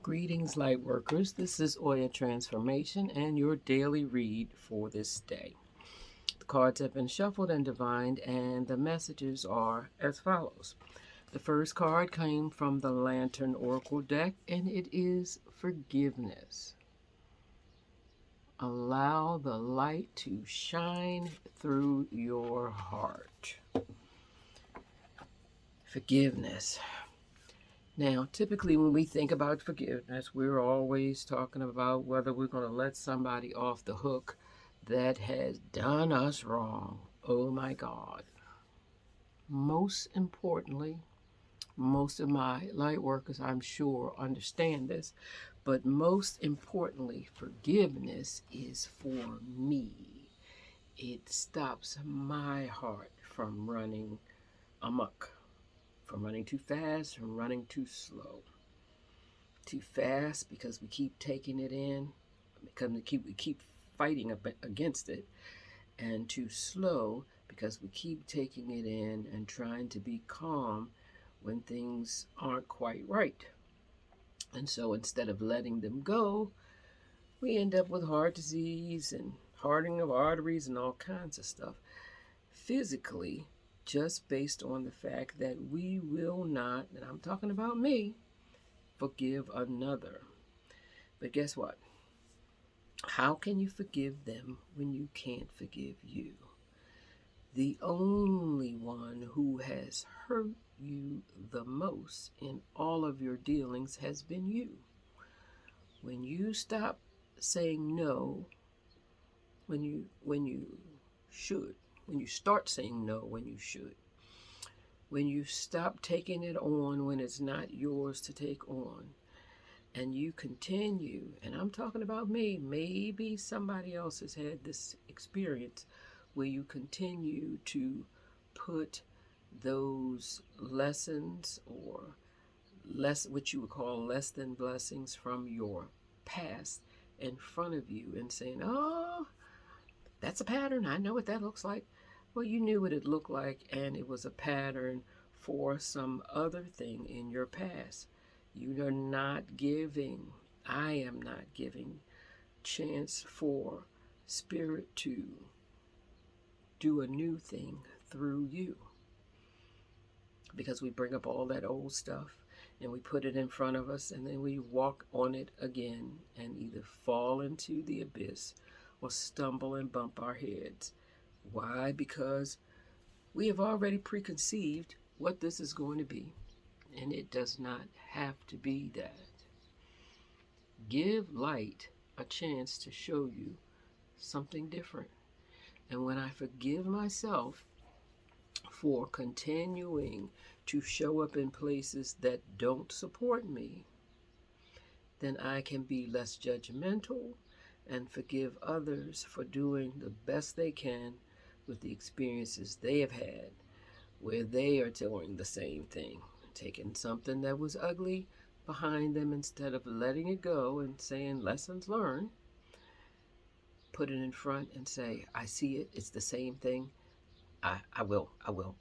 Greetings, light workers. This is Oya Transformation and your daily read for this day. The cards have been shuffled and divined, and the messages are as follows. The first card came from the Lantern Oracle deck, and it is forgiveness. Allow the light to shine through your heart. Forgiveness. Now, typically when we think about forgiveness, we're always talking about whether we're going to let somebody off the hook that has done us wrong. Oh my God. Most importantly, most of my light workers, I'm sure, understand this, but most importantly, forgiveness is for me. It stops my heart from running amok, from running too fast, from running too slow. Too fast because we keep taking it in, because we keep fighting against it, and too slow because we keep taking it in and trying to be calm when things aren't quite right. And so instead of letting them go, we end up with heart disease and hardening of arteries and all kinds of stuff physically, just based on the fact that we will not, and I'm talking about me, forgive another. But guess what? How can you forgive them when you can't forgive you? The only one who has hurt you the most in all of your dealings has been you. When you stop saying no, when you should, when you start saying no when you should, when you stop taking it on when it's not yours to take on, and you continue, and I'm talking about me, maybe somebody else has had this experience where you continue to put those lessons or less, what you would call less than blessings from your past, in front of you and saying, oh, that's a pattern. I know what that looks like. Well, you knew what it looked like, and it was a pattern for some other thing in your past. You are not giving, I am not giving chance for spirit to do a new thing through you. Because we bring up all that old stuff and we put it in front of us, and then we walk on it again and either fall into the abyss or stumble and bump our heads. Why? Because we have already preconceived what this is going to be, and it does not have to be that. Give light a chance to show you something different. And when I forgive myself for continuing to show up in places that don't support me, then I can be less judgmental and forgive others for doing the best they can with the experiences they have had, where they are doing the same thing, taking something that was ugly behind them, instead of letting it go and saying lessons learned, put it in front and say, I see it, it's the same thing, I will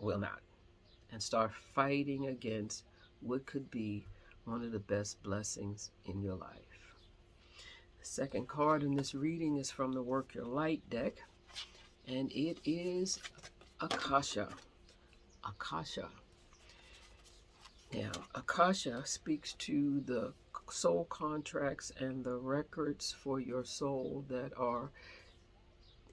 not. And start fighting against what could be one of the best blessings in your life. The second card in this reading is from the Work Your Light deck, and it is Akasha. Akasha. Now, Akasha speaks to the soul contracts and the records for your soul that are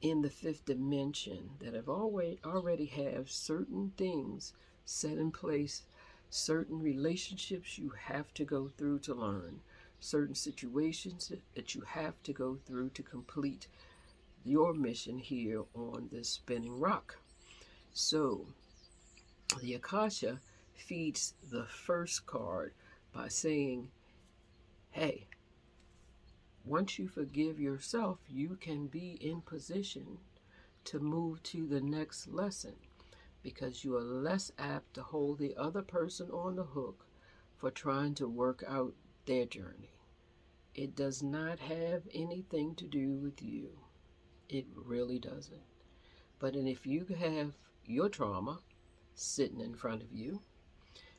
in the fifth dimension, that have already have certain things set in place, certain relationships you have to go through to learn, certain situations that you have to go through to complete your mission here on this spinning rock. So the Akasha feeds the first card by saying, hey, once you forgive yourself, you can be in position to move to the next lesson, because you are less apt to hold the other person on the hook for trying to work out their journey. It does not have anything to do with you. It really doesn't. But if you have your trauma sitting in front of you,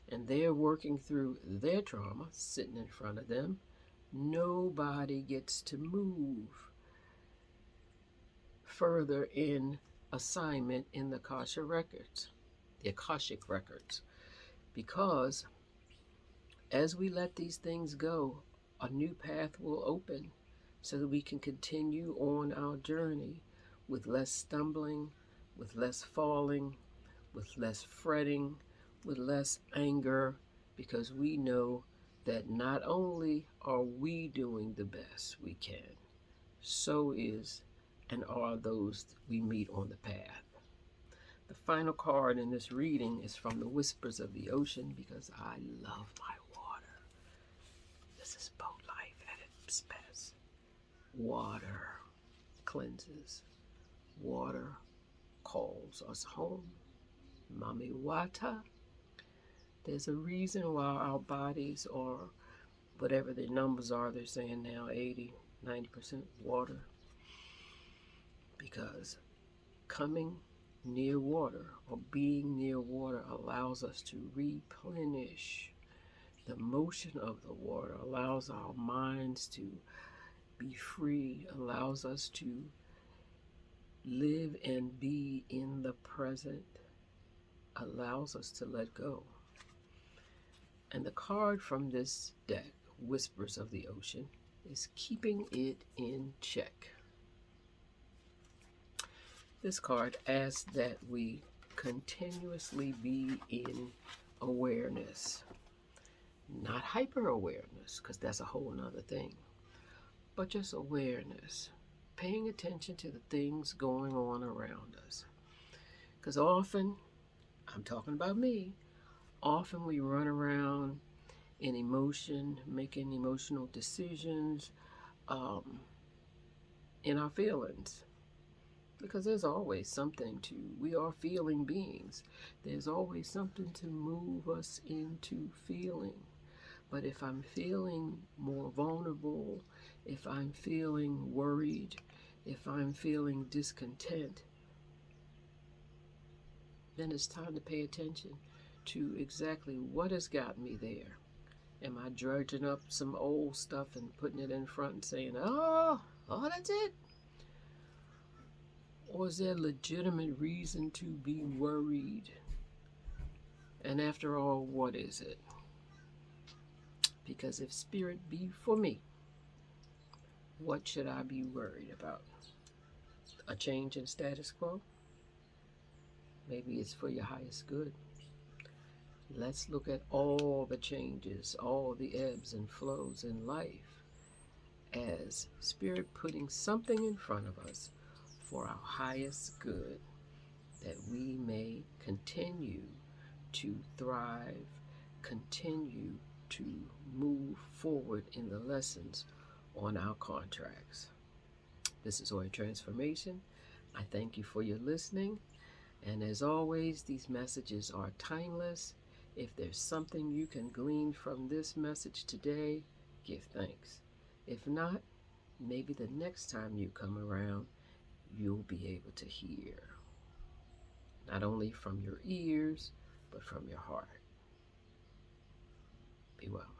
and they're working through their trauma sitting in front of them, Nobody gets to move further in assignment in the Akashic records, because as we let these things go, a new path will open so that we can continue on our journey with less stumbling, with less falling, with less fretting, with less anger, because we know that not only are we doing the best we can, so is and are those we meet on the path. The final card in this reading is from the Whispers of the Ocean, because I love my water. This is boat life at its best. Water cleanses. Water calls us home. Mami Wata. There's a reason why our bodies are, whatever their numbers are, they're saying now 80, 90% water. Because coming near water or being near water allows us to replenish. The motion of the water allows our minds to be free, allows us to live and be in the present, allows us to let go. And the card from this deck, Whispers of the Ocean, is keeping it in check. This card asks that we continuously be in awareness, not hyper awareness, because that's a whole nother thing, but just awareness, paying attention to the things going on around us. Because often, I'm talking about me, often we run around in emotion, making emotional decisions in our feelings. Because there's always something we are feeling beings. There's always something to move us into feeling. But if I'm feeling more vulnerable, if I'm feeling worried, if I'm feeling discontent, then it's time to pay attention to exactly what has got me there. Am I dredging up some old stuff and putting it in front and saying, oh, that's it? Or is there a legitimate reason to be worried? And after all, what is it? Because if spirit be for me, what should I be worried about? A change in status quo? Maybe it's for your highest good. Let's look at all the changes, all the ebbs and flows in life as spirit putting something in front of us for our highest good, that we may continue to thrive, continue to move forward in the lessons on our contracts. This is Oya Transformation. I thank you for your listening. And as always, these messages are timeless. If there's something you can glean from this message today, give thanks. If not, maybe the next time you come around, you'll be able to hear, not only from your ears, but from your heart. Be well.